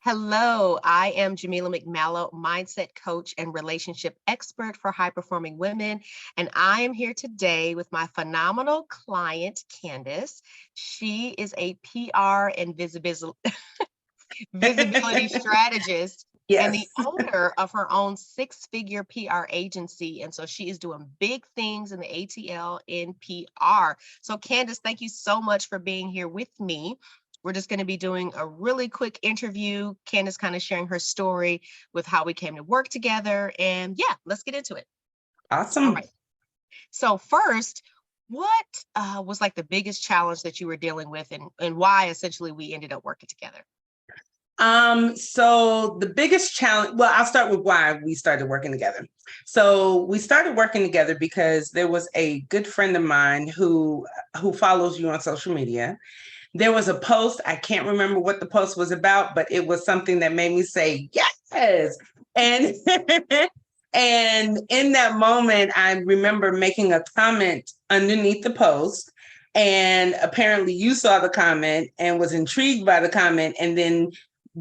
Hello, I am Jamila McMallow, mindset coach and relationship expert for high-performing women. And I am here today with my phenomenal client, Candace. She is a PR and visibility strategist and the Yes. owner of her own six-figure PR agency. And so she is doing big things in the ATL in PR. So Candace, thank you so much for being here with me. We're just going to be doing a really quick interview. Candace kind of sharing her story with how we came to work together. And yeah, let's get into it. Awesome. All right. So first, what was like the biggest challenge that you were dealing with and why essentially we ended up working together? So the biggest challenge, well, I'll start with why we started working together. So we started working together because there was a good friend of mine who follows you on social media. There was a post, I can't remember what the post was about, but it was something that made me say, yes. And and in that moment, I remember making a comment underneath the post. And apparently you saw the comment and was intrigued by the comment. And then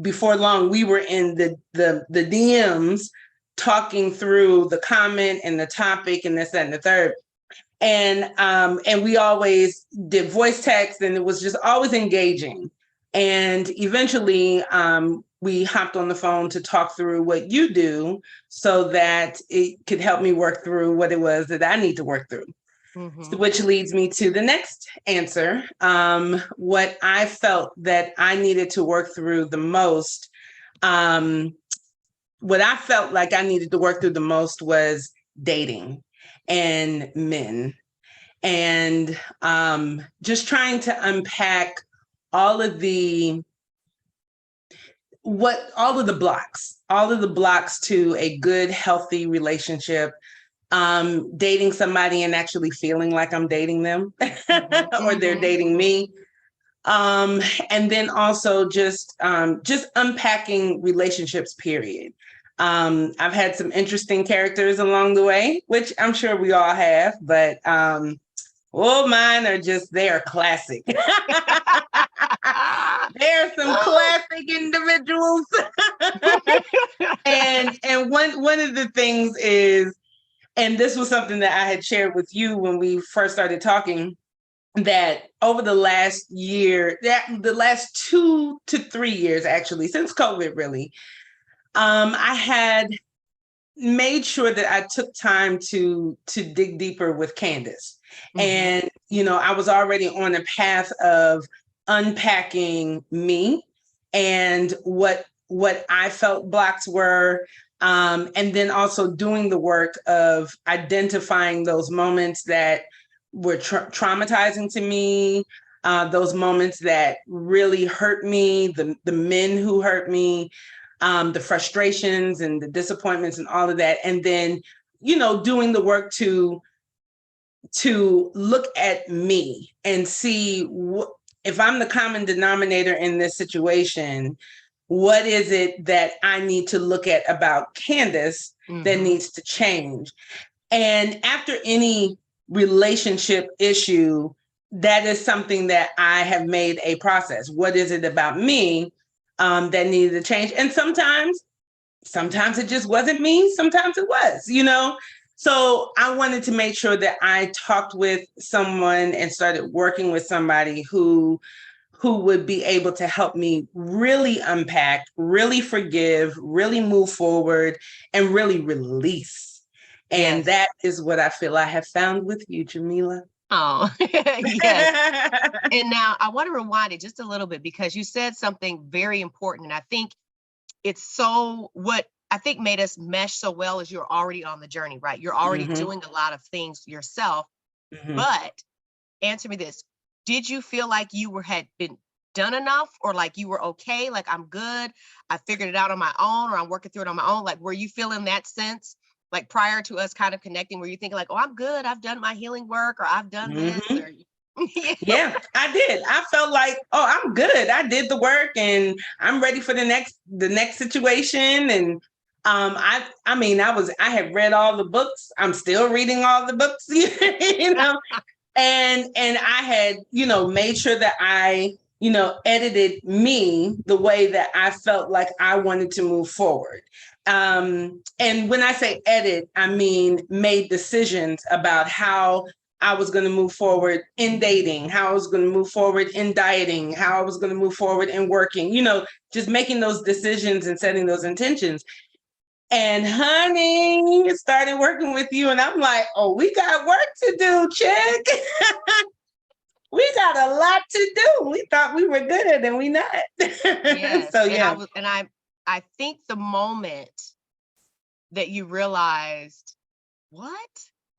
before long, we were in the DMs talking through the comment and the topic and this, that, and the third. And we always did voice text, and it was just always engaging. And eventually, we hopped on the phone to talk through what you do so that it could help me work through what it was that I need to work through. Mm-hmm. Which leads me to the next answer. What I felt that I needed to work through the most, what I felt like I needed to work through the most was dating and men, and just trying to unpack all of the blocks to a good, healthy relationship. Dating somebody and actually feeling like I'm dating them or they're dating me. And then also just unpacking relationships, period. I've had some interesting characters along the way, which I'm sure we all have, but mine are they are classic. There are some classic individuals. and one of the things is, and this was something that I had shared with you when we first started talking, that over the last year, the last 2 to 3 years, actually, since COVID, really, I had made sure that I took time to dig deeper with Candace. Mm-hmm. And, I was already on a path of unpacking me and what I felt blocks were. And then also doing the work of identifying those moments that were traumatizing to me, those moments that really hurt me, the men who hurt me, the frustrations and the disappointments and all of that. And then, doing the work to look at me and see if I'm the common denominator in this situation, what is it that I need to look at about Candace that needs to change? And after any relationship issue, that is something that I have made a process. What is it about me that needed to change? And sometimes it just wasn't me. Sometimes it was, So I wanted to make sure that I talked with someone and started working with somebody who would be able to help me really unpack, really forgive, really move forward, and really release. And yes, that is what I feel I have found with you, Jamila. Oh, yes. And now I want to rewind it just a little bit because you said something very important. And I think it's what I think made us mesh so well is you're already on the journey, right? You're already doing a lot of things yourself. But answer me this. Did you feel like you had been done enough, or like you were okay? Like, I'm good, I figured it out on my own, or I'm working through it on my own? Like, were you feeling that sense? Like prior to us kind of connecting, were you thinking like, oh, I'm good, I've done my healing work, or I've done this? Or Yeah, I did. I felt like, oh, I'm good. I did the work and I'm ready for the next situation. And I had read all the books. I'm still reading all the books, and I had, made sure that I, edited me the way that I felt like I wanted to move forward. And when I say edit, I mean made decisions about how I was going to move forward in dating, how I was going to move forward in dieting, how I was going to move forward in working, just making those decisions and setting those intentions. And honey, started working with you, and I'm like, oh, we got work to do, chick. We got a lot to do. We thought we were good, and we not. Yes. So yeah. I think the moment that you realized what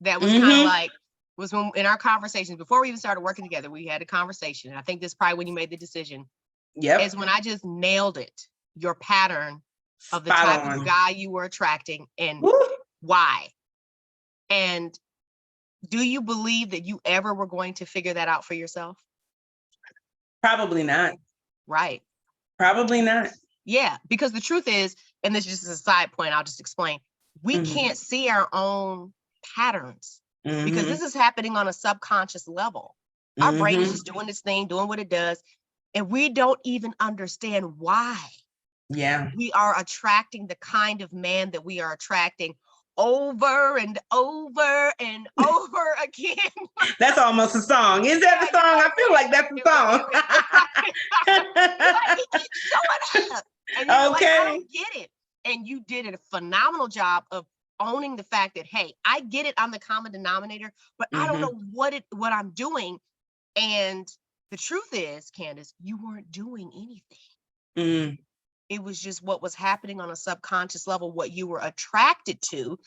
that was kind of like was when in our conversations before we even started working together, we had a conversation. And I think this is probably when you made the decision. Yep. Is when I just nailed it. Your pattern of the Spot type on. of guy you were attracting and Woo. why. And do you believe that you ever were going to figure that out for yourself? Probably not. Right. Probably not. Yeah, because the truth is, and this is just a side point, I'll just explain, we can't see our own patterns because this is happening on a subconscious level. Our brain is just doing this thing, doing what it does, and we don't even understand why. Yeah. We are attracting the kind of man that we are attracting over and over and over again. That's almost a song. Is that a song? I feel like that's a song. Like, he keeps showing up. And you're like, I don't get it. And you did a phenomenal job of owning the fact that, hey, I get it, I'm the common denominator, but I don't know what I'm doing. And the truth is, Candace, you weren't doing anything. It was just what was happening on a subconscious level, what you were attracted to,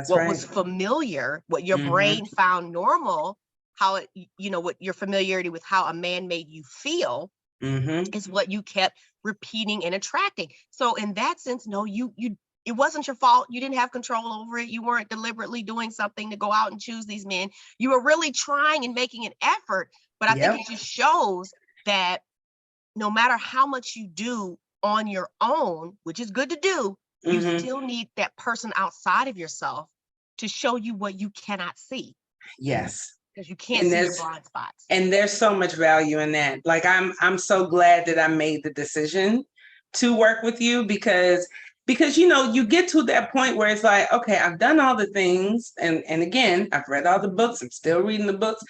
what was familiar, what your brain found normal, how it, what your familiarity with how a man made you feel is what you kept repeating and attracting. So in that sense, no, it wasn't your fault. You didn't have control over it. You weren't deliberately doing something to go out and choose these men. You were really trying and making an effort. But I think it just shows that no matter how much you do on your own, which is good to do, you still need that person outside of yourself to show you what you cannot see. Yes. Because you can't see your blind spots. And there's so much value in that. Like, I'm so glad that I made the decision to work with you because you get to that point where it's like, okay, I've done all the things. And again, I've read all the books. I'm still reading the books.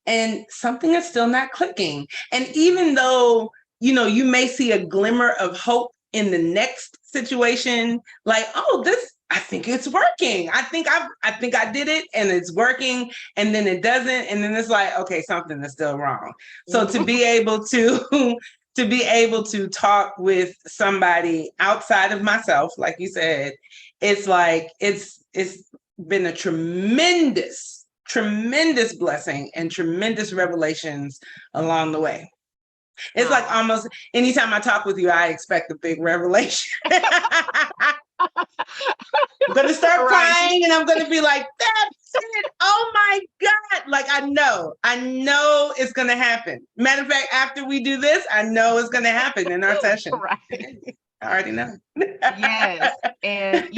And something is still not clicking. And even though, you may see a glimmer of hope in the next situation, like, oh, I think it's working. I think I did it and it's working, and then it doesn't. And then it's like, okay, something is still wrong. So to be able to talk with somebody outside of myself, like you said, it's like, it's been a tremendous blessing and tremendous revelations along the way. It's like almost anytime I talk with you, I expect a big revelation. I'm going to start crying and I'm going to be like, that's it. Oh my God. Like, I know it's going to happen. Matter of fact, after we do this, I know it's going to happen in our session. Right. I already know. Yes. And,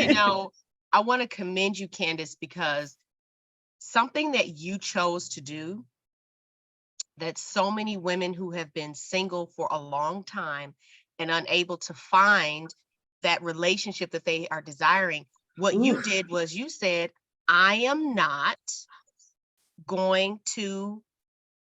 I want to commend you, Candace, because something that you chose to do that so many women who have been single for a long time and unable to find that relationship that they are desiring, what you did was you said, I am not going to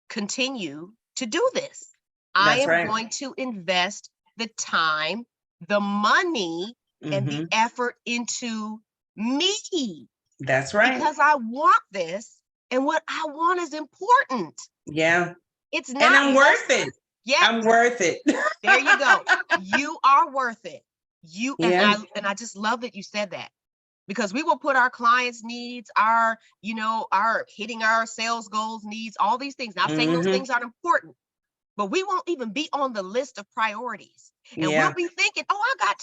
continue to do this. I am going to invest the time, the money, and the effort into me. That's right. Because I want this, and what I want is important. Yeah. It's not. And I'm worth it. Yeah. I'm worth it. There you go. You are worth it. And I just love that you said that, because we will put our clients' needs, our hitting our sales goals needs, all these things. Not saying those things aren't important, but we won't even be on the list of priorities. And we'll be thinking, oh, I got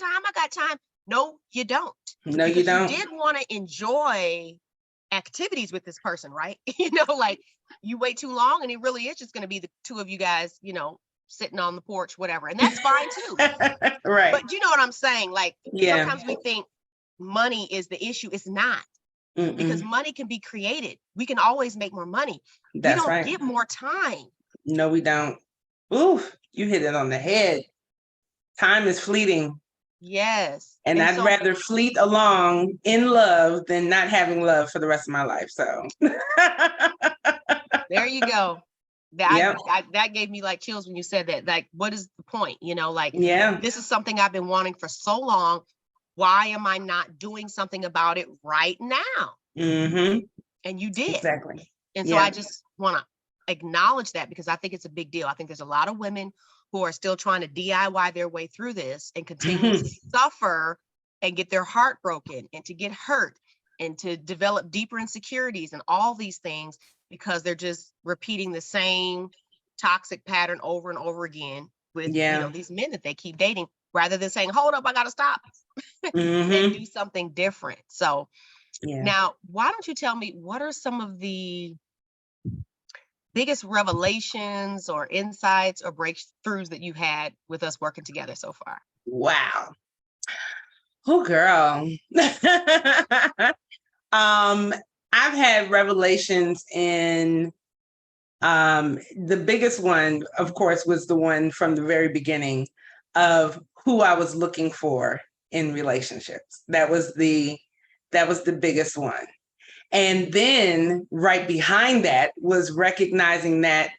time. No, you don't. No, you don't. You did want to enjoy activities with this person, right? Like you wait too long and it really is just going to be the two of you guys, sitting on the porch, whatever. And that's fine too. Right. But you know what I'm saying? Like sometimes we think money is the issue. It's not. Because money can be created. We can always make more money. That's we don't get more time. No, we don't. Ooh. You hit it on the head. Time is fleeting. Yes. And I'd rather fleet along in love than not having love for the rest of my life. So there you go. Yep. That gave me like chills when you said that. Like, what is the point? You know, like, yeah, this is something I've been wanting for so long. Why am I not doing something about it right now? mm-hmm. And you did. Exactly. And so I just want to acknowledge that, because I think it's a big deal. I think there's a lot of women who are still trying to DIY their way through this and continue to suffer and get their heart broken and to get hurt and to develop deeper insecurities and all these things, because they're just repeating the same toxic pattern over and over again with these men that they keep dating, rather than saying, hold up, I gotta stop and do something different. So now, why don't you tell me, what are some of the biggest revelations or insights or breakthroughs that you've had with us working together so far? Wow. Oh, girl. I've had revelations in the biggest one, of course, was the one from the very beginning of who I was looking for in relationships. That was the biggest one. And then right behind that was recognizing that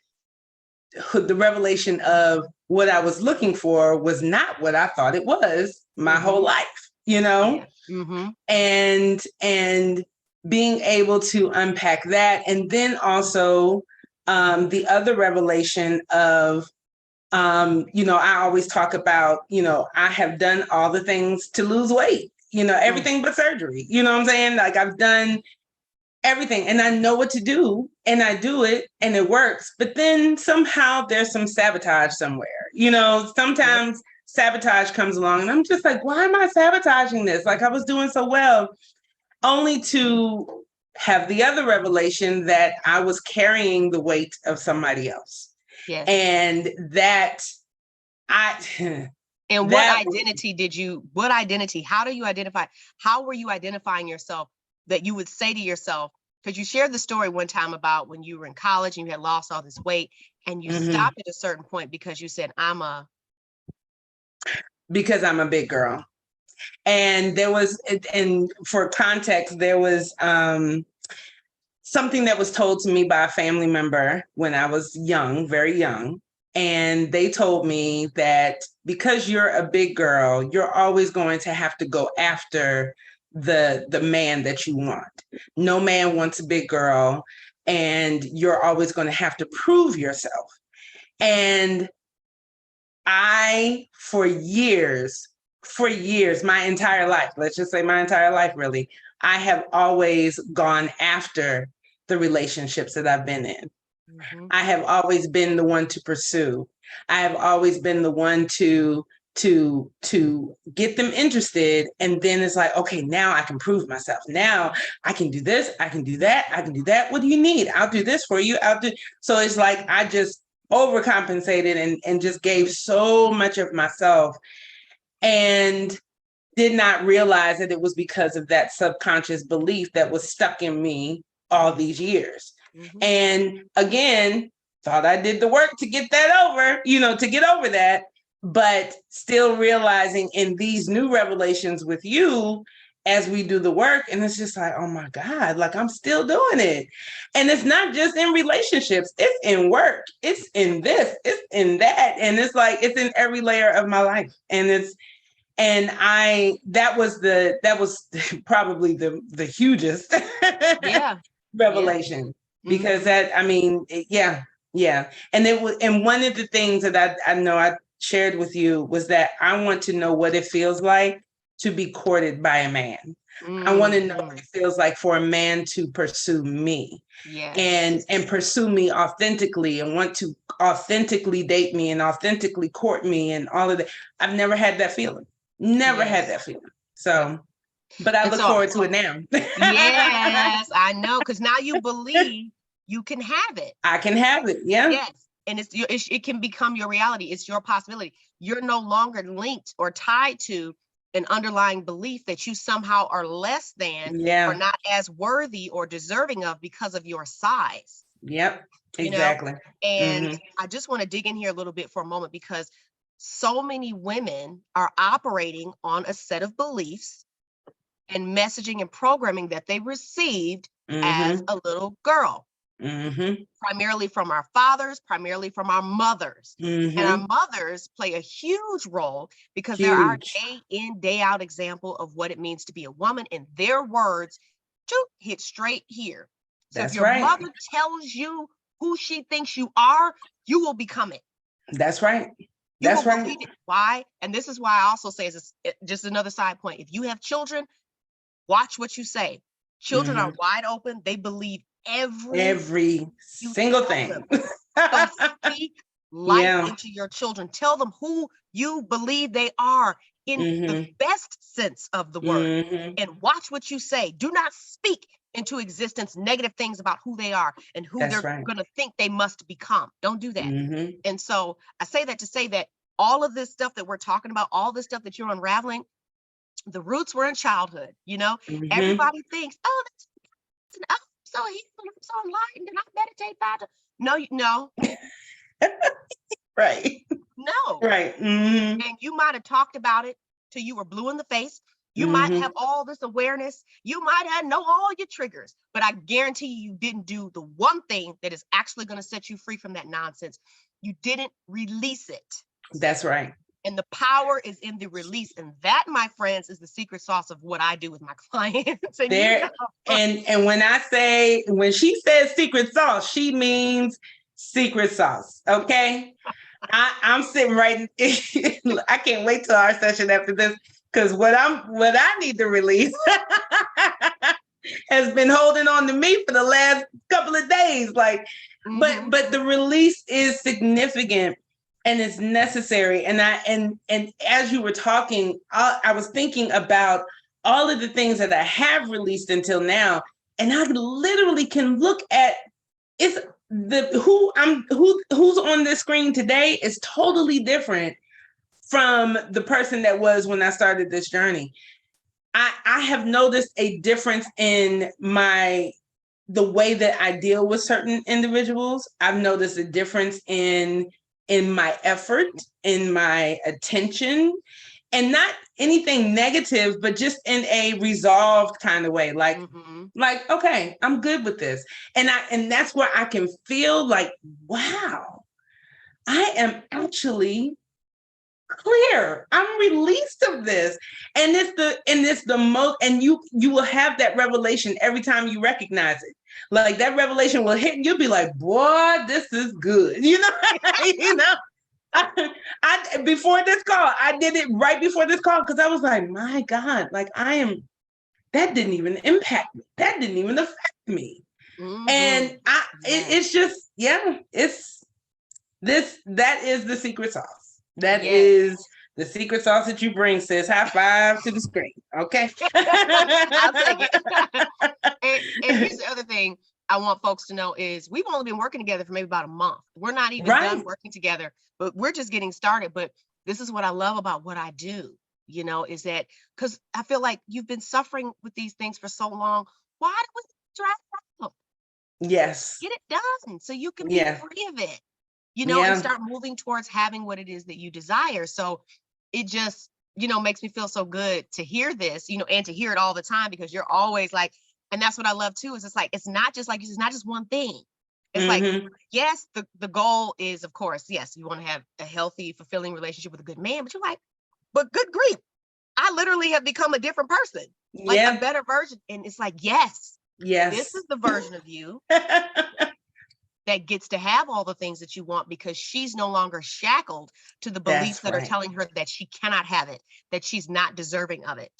the revelation of what I was looking for was not what I thought it was my whole life, and being able to unpack that. And then also the other revelation of, I always talk about, I have done all the things to lose weight, everything but surgery, you know what I'm saying? Like, I've done everything and I know what to do and I do it and it works. But then somehow there's some sabotage somewhere, sometimes sabotage comes along and I'm just like, why am I sabotaging this? Like, I was doing so well, only to have the other revelation that I was carrying the weight of somebody else. Yes. And that and what identity, how do you identify, how were you identifying yourself that you would say to yourself, because you shared the story one time about when you were in college and you had lost all this weight and you stopped at a certain point because you said, because I'm a big girl. And there was, and for context, there was something that was told to me by a family member when I was young, very young. And they told me that because you're a big girl, you're always going to have to go after the man that you want. No man wants a big girl, and you're always going to have to prove yourself. And I, for years, my entire life, let's just say my entire life, really, I have always gone after the relationships that I've been in. I have always been the one to pursue. I have always been the one to get them interested. And then it's like, okay, now I can prove myself. Now I can do this. I can do that. I can do that. What do you need? I'll do this for you. So it's like, I just overcompensated and just gave so much of myself and did not realize that it was because of that subconscious belief that was stuck in me all these years. And again, thought I did the work to get that over, to get over that, but still realizing in these new revelations with you as we do the work, and it's just like, oh my God, like, I'm still doing it. And it's not just in relationships, it's in work, it's in this, it's in that. And it's like, it's in every layer of my life. And that was probably the hugest revelation, because that, I mean, yeah. And one of the things that I know I shared with you was that I want to know what it feels like to be courted by a man. I want to know what it feels like for a man to pursue me and pursue me authentically and want to authentically date me and authentically court me and all of that. I've never had that feeling. Never had that feeling. So, but I look forward to it now. Yes, I know. Because now you believe you can have it. I can have it. Yeah. Yes. And it can become your reality. It's your possibility. You're no longer linked or tied to an underlying belief that you somehow are less than or not as worthy or deserving of because of your size. Yep. you know? Exactly. And Mhm. I just want to dig in here a little bit for a moment, because so many women are operating on a set of beliefs and messaging and programming that they received as Mhm. a little girl, Mhm. primarily from our fathers, primarily from our mothers. And our Mhm. mothers play a huge role, because they're our Huge. day in, day out example of what it means to be a woman. And their words hit straight here. So if That's your right. mother tells you who she thinks you are, you will become it. That's right. You will That's right. believe it. Why? And this is why I also say, just another side point. If you have children, watch what you say. Children are Mhm. wide open. They believe every Every you single tell thing. them. So speak life Yeah. into your children. Tell them who you believe they are in the Mhm. best sense of the word. Mhm. And watch what you say. Do not speak into existence negative things about who they are and who That's they're right. going to think they must become. Don't do that. Mhm. And so I say that to say that all of this stuff that we're talking about, all this stuff that you're unraveling, the roots were in childhood. Mhm. Everybody thinks, oh, I'm so healed, I'm so enlightened, and I meditate 5 times. No, no, Right. no. Right. Mhm. And you might have talked about it till you were blue in the face. You might have Mhm. all this awareness. You might have know all your triggers, but I guarantee you didn't do the one thing that is actually going to set you free from that nonsense. You didn't release it. That's right. And the power is in the release. And that, my friends, is the secret sauce of what I do with my clients. And There and when she says secret sauce, she means secret sauce. Okay. I'm sitting right. I can't wait till our session after this, because what I need to release has been holding on to me for the last couple of days. Like, but the release is significant and it's necessary. And as you were talking, I was thinking about all of the things that I have released until now, and I literally can look at it's who's on this screen today is totally different from the person that was when I started this journey. I have noticed a difference in the way that I deal with certain individuals. I've noticed a difference in my effort, in my attention, and not anything negative, but just in a resolved kind of way. Like, okay, I'm good with this. And that's where I can feel like, wow, I am actually clear. I'm released of this. And it's the most, and you will have that revelation every time you recognize it. Like that revelation will hit and you'll be like, boy, this is good. You know. I before this call, I did it right before this call because I was like, my God, like that didn't even impact me. That didn't even affect me. And it's just, yeah, that is the secret sauce. That Yes. is the secret sauce that you bring, sis. High five to the screen. Okay. I'll take it. And here's the other thing I want folks to know is we've only been working together for maybe about a month. We're not even done working together, but we're just getting started. But this is what I love about what I do, is that because I feel like you've been suffering with these things for so long. Why do we drag it out? Yes. Get it done so you can be free of it, and start moving towards having what it is that you desire. So it just, makes me feel so good to hear this, and to hear it all the time, because you're always like, and that's what I love too, is it's like, it's not just one thing. It's like, yes, the goal is, of course, yes, you want to have a healthy, fulfilling relationship with a good man, but you're like, but good grief, I literally have become a different person, like a better version. And it's like, yes, this is the version of you that gets to have all the things that you want, because she's no longer shackled to the beliefs that are telling her that she cannot have it, that she's not deserving of it.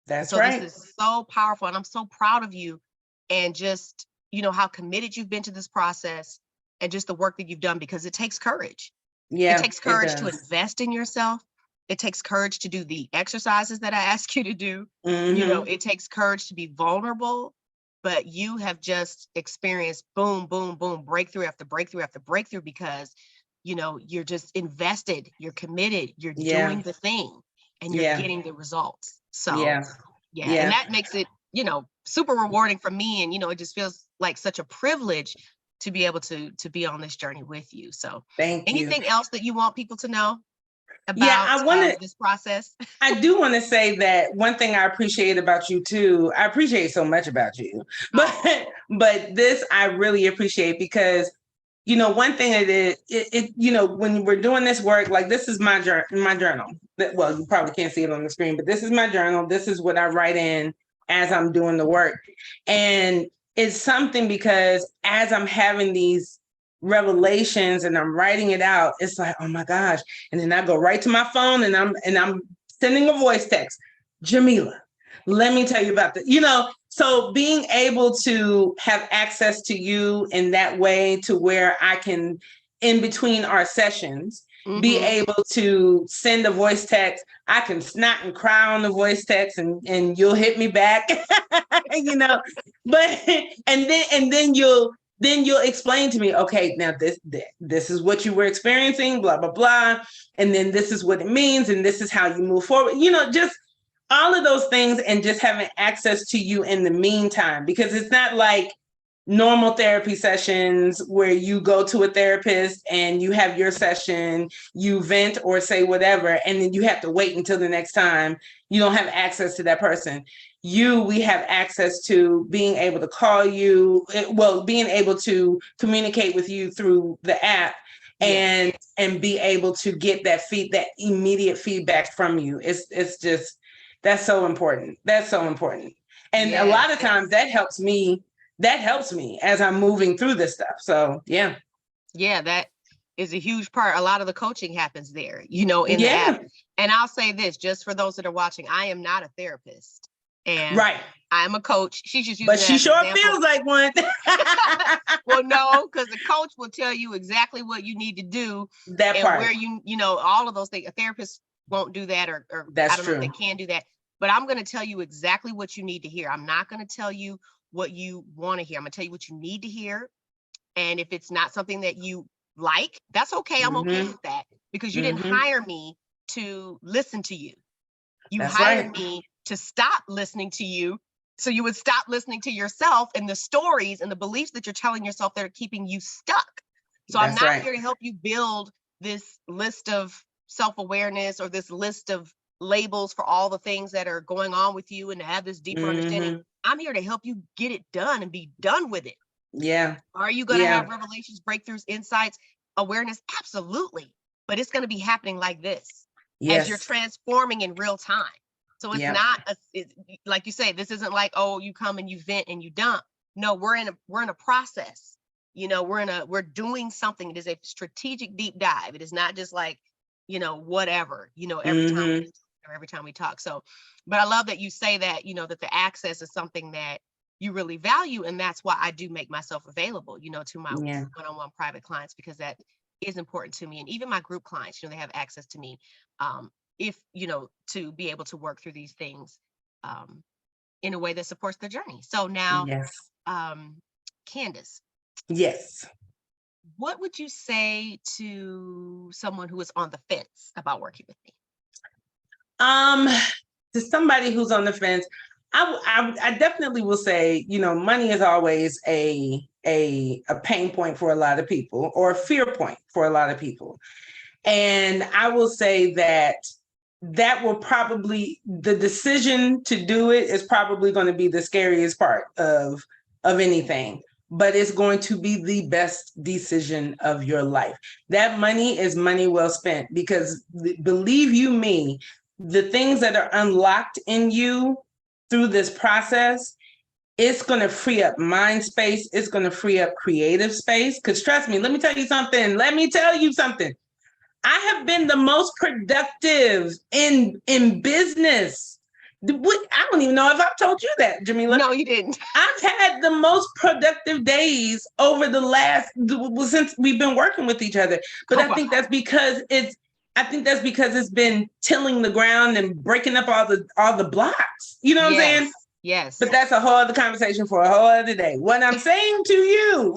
That's so right. This is so powerful, and I'm so proud of you, and just, how committed you've been to this process, and just the work that you've done, because it takes courage. Yeah, it takes courage to invest in yourself. It takes courage to do the exercises that I ask you to do. It takes courage to be vulnerable. But you have just experienced boom, boom, boom, breakthrough after breakthrough after breakthrough, because, you're just invested, you're committed, you're doing the thing, and you're getting the results. So, and that makes it, super rewarding for me. And, it just feels like such a privilege to be able to be on this journey with you. So Thank you. anything else that you want people to know Yeah, I about want to. this process? I do want to say that one thing I appreciate about you too. I appreciate so much about you, but Oh. but this I really appreciate because one thing it when we're doing this work, like this is my journal. Well, you probably can't see it on the screen, but this is my journal. This is what I write in as I'm doing the work, and it's something because as I'm having these revelations and I'm writing it out, it's like, oh my gosh. And then I go right to my phone and I'm sending a voice text. Jamila, let me tell you about that. So being able to have access to you in that way to where I can, in between our sessions, be able to send a voice text. I can snot and cry on the voice text and you'll hit me back, but, and then you'll explain to me, okay, now this is what you were experiencing, blah, blah, blah. And then this is what it means. And this is how you move forward, just all of those things, and just having access to you in the meantime, because it's not like normal therapy sessions where you go to a therapist and you have your session, you vent or say whatever, and then you have to wait until the next time. You don't have access to that person. We have access to being able to call you, being able to communicate with you through the app and be able to get that immediate feedback from you. It's just, that's so important. That's so important. And a lot of times that helps me as I'm moving through this stuff. So, yeah. Yeah, that is a huge part. A lot of the coaching happens there, in the app. And I'll say this, just for those that are watching, I am not a therapist. And right. I'm a coach. She's just using But she sure feels like one. Well, no, because the coach will tell you exactly what you need to do. That and part. Where all of those things. A therapist won't do that, or that's I don't true. know if they can do that. But I'm going to tell you exactly what you need to hear. I'm not going to tell you what you want to hear. I'm going to tell you what you need to hear. And if it's not something that you like, that's okay. I'm okay with that, because you didn't hire me to listen to you. You hired me to stop listening to you, so you would stop listening to yourself and the stories and the beliefs that you're telling yourself that are keeping you stuck. So I'm not here to help you build this list of self-awareness or this list of labels for all the things that are going on with you and to have this deeper understanding. I'm here to help you get it done and be done with it. Yeah. Are you going to have revelations, breakthroughs, insights, awareness? Absolutely. But it's going to be happening like this as you're transforming in real time. So it's not like you say, this isn't like, oh, you come and you vent and you dump. No, we're in a process. We're doing something. It is a strategic deep dive. It is not just like, whatever, every time we talk. So, but I love that you say that, that the access is something that you really value. And that's why I do make myself available, to my one-on-one private clients, because that is important to me. And even my group clients, they have access to me. If, to be able to work through these things in a way that supports their journey. So now, Candace. Yes. What would you say to someone who is on the fence about working with me? To somebody who's on the fence, I definitely will say, money is always a pain point for a lot of people, or a fear point for a lot of people. And I will say that will probably, the decision to do it is probably going to be the scariest part of anything, but it's going to be the best decision of your life. That money is money well spent, because believe you me, the things that are unlocked in you through this process, it's going to free up mind space. It's going to free up creative space. Because trust me, let me tell you something. I have been the most productive in business. I don't even know if I've told you that, Jamila. No, you didn't. I've had the most productive days over since we've been working with each other. But I think that's because it's been tilling the ground and breaking up all the blocks. You know what I'm saying? Yes. But that's a whole other conversation for a whole other day. What I'm saying to you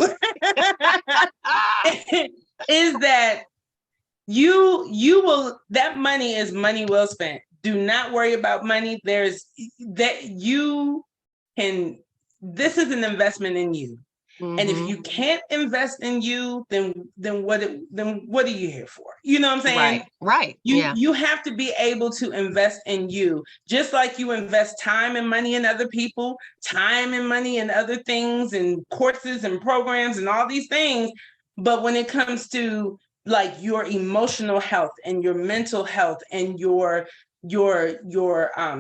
is that you will, that money is money well spent. Do not worry about money. This is an investment in you. And if you can't invest in you, then what are you here for? You know what I'm saying? Right. You have to be able to invest in you, just like you invest time and money in other people, time and money in other things and courses and programs and all these things. But when it comes to like your emotional health and your mental health and your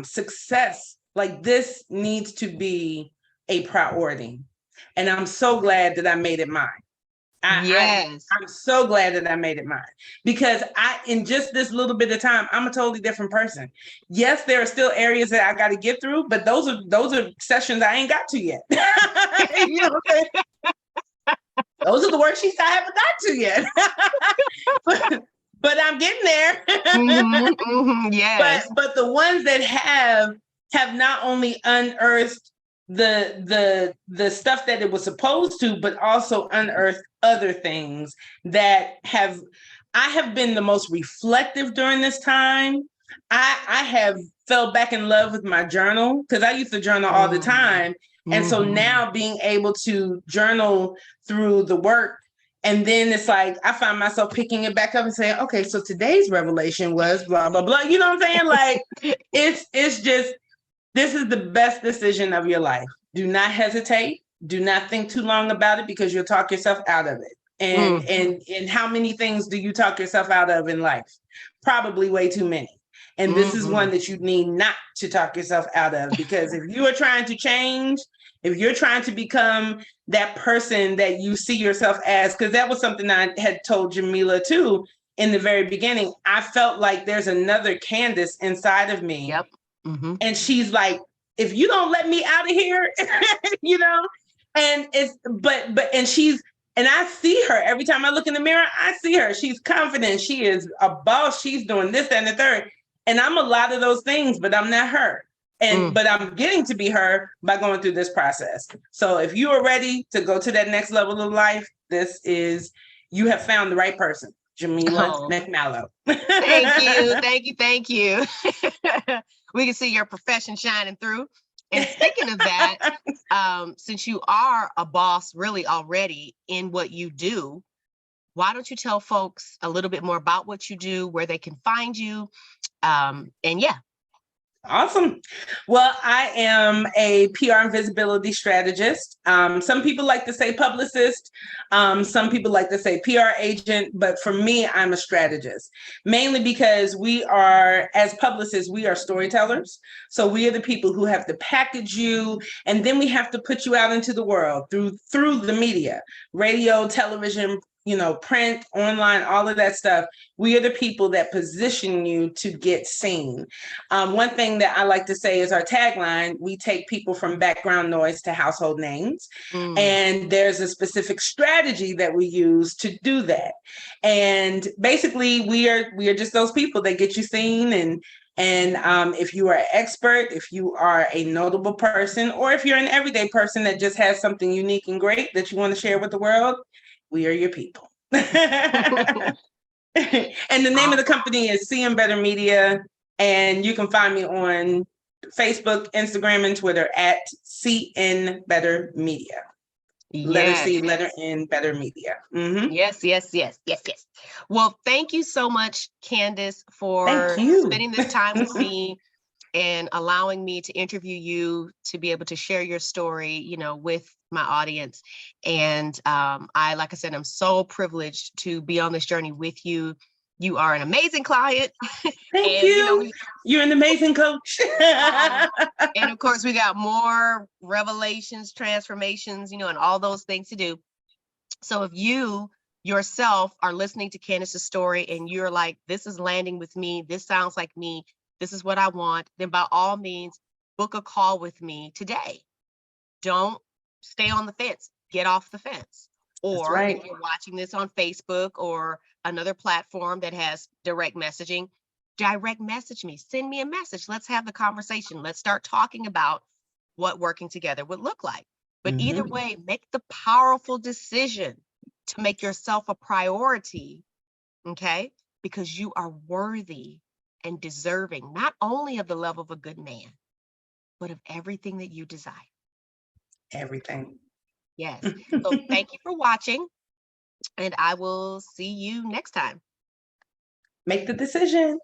success, like this needs to be a priority. And I'm so glad that I made it mine. Yes. I'm so glad that I made it mine, because in just this little bit of time, I'm a totally different person. Yes, there are still areas that I got to get through, but those are sessions I ain't got to yet. You know what I'm saying? Those are the worksheets I haven't got to yet. but I'm getting there. Yes. But the ones that have not only unearthed the stuff that it was supposed to, but also unearthed other things that I have been the most reflective during this time. I have fell back in love with my journal, because I used to journal all the time. And so now being able to journal through the work, and then it's like I find myself picking it back up and saying, okay, so today's revelation was blah, blah, blah. You know what I'm saying? Like it's just, this is the best decision of your life. Do not hesitate. Do not think too long about it, because you'll talk yourself out of it. And how many things do you talk yourself out of in life? Probably way too many. And this is one that you need not to talk yourself out of, because if you are trying to change, if you're trying to become that person that you see yourself as, because that was something I had told Jamila too in the very beginning. I felt like there's another Candace inside of me. Yep. And she's like, if you don't let me out of here, you know, and it's, and I see her every time I look in the mirror. I see her. She's confident. She is a boss. She's doing this, that, and the third. And I'm a lot of those things, but I'm not her. But I'm getting to be her by going through this process. So if you are ready to go to that next level of life, you have found the right person, Jamila McMallow. Thank you. We can see your profession shining through. And speaking of that, since you are a boss really already in what you do, why don't you tell folks a little bit more about what you do, where they can find you? And yeah. Awesome. Well, I am a PR and visibility strategist. Some people like to say publicist. Some people like to say PR agent. But for me, I'm a strategist, mainly because as publicists, we are storytellers. So we are the people who have to package you, and then we have to put you out into the world through the media, radio, television, print, online, all of that stuff. We are the people that position you to get seen. One thing that I like to say is our tagline: we take people from background noise to household names. And there's a specific strategy that we use to do that. And basically we are just those people that get you seen. And if you are an expert, if you are a notable person, or if you're an everyday person that just has something unique and great that you want to share with the world, we are your people. And the name of the company is CN Better Media. And you can find me on Facebook, Instagram, and Twitter at CN Better Media. Letter C, letter N, Better Media. Yes. Well, thank you so much, Candace, for spending this time with me and allowing me to interview you, to be able to share your story, with my audience. And like I said, I'm so privileged to be on this journey with you. You are an amazing client. Thank you. You're an amazing coach. And of course, we got more revelations, transformations, and all those things to do. So if you yourself are listening to Candace's story and you're like, this is landing with me, this sounds like me, this is what I want, then by all means, book a call with me today. Don't stay on the fence. Get off the fence. Or if you're watching this on Facebook or another platform that has direct messaging, direct message me. Send me a message. Let's have the conversation. Let's start talking about what working together would look like. But either way, make the powerful decision to make yourself a priority, okay? Because you are worthy and deserving, not only of the love of a good man, but of everything that you desire. Everything. Yes. So thank you for watching, and I will see you next time. Make the decision.